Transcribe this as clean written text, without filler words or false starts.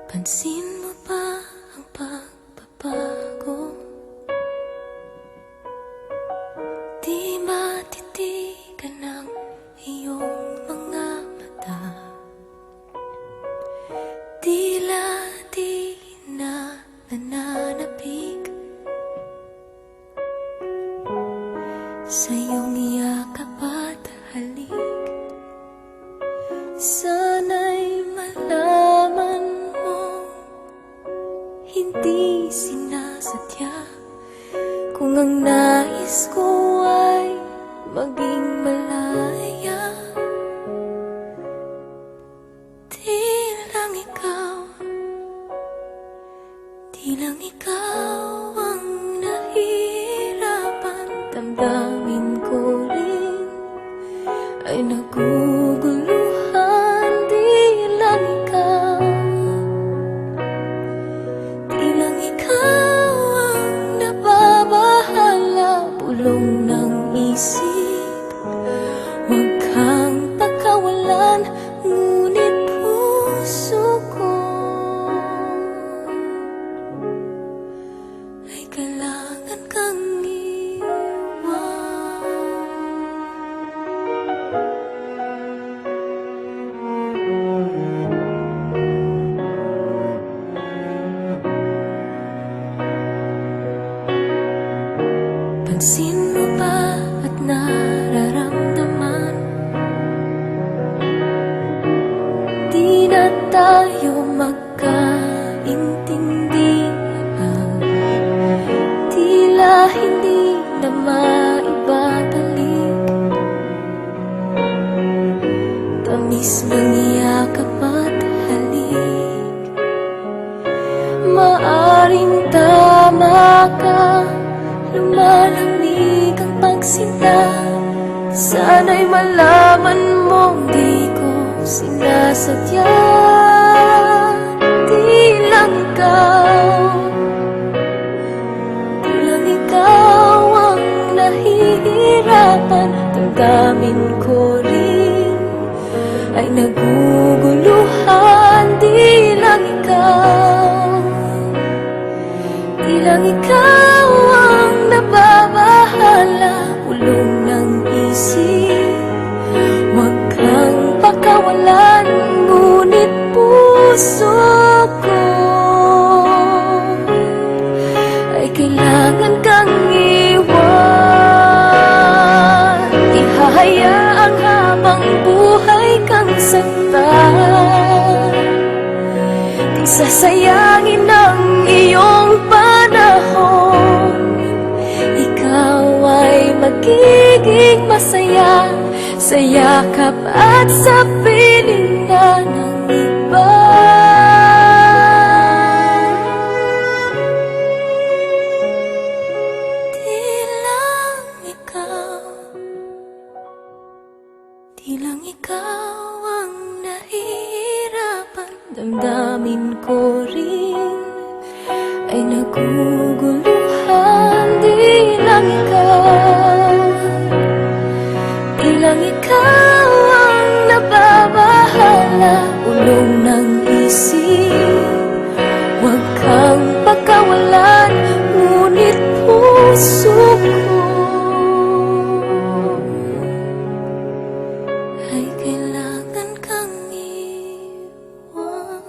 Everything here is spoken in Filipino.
Pansin mo ba ang pagbabago? Di matitigan ng iyong mga mata. Tila di na nananapig sa iyong yakap at halik. Sana'y malaman mong hindi sinasadya, kung ang nais ko ay maging malaya. Di lang ikaw ang nahihirapan. Damdamin ko rin ay naguguluhan. Di lang ikaw ang nababahala. Bulong ng isip, huwag kang pakawalan, ngunit puso ko ay kailangan kang iwan. Pansin mo ba at nararamdaman? Di na tayo magkaintindihan. Tila hindi na maibabalik tamis ng yakap at halik. Maaring tama ka, lumalamig ang pagsinta. Sana'y malaman mong di ko sinasadya. Di lang ikaw ang nahihirapan. Damdamin ko rin ay naguguluhan. Di lang ikaw ang nababahala. Ulong ng isip, huwag kang pakawalan, ngunit puso ko ay kailangan kang iwan. Ihahayaang habang buhay kang saktan. Di sasayangin ang iyong panahon. Ikaw ay magiging masaya sa yakap at sa piling na ng iba. Di lang ikaw ang nahihirapan. Damdamin ko rin ay naguguluhan. Di lang ikaw ang nababahala. Ulong ng isip, huwag kang pakawalan, ngunit puso ko ay kailangan kang iwan.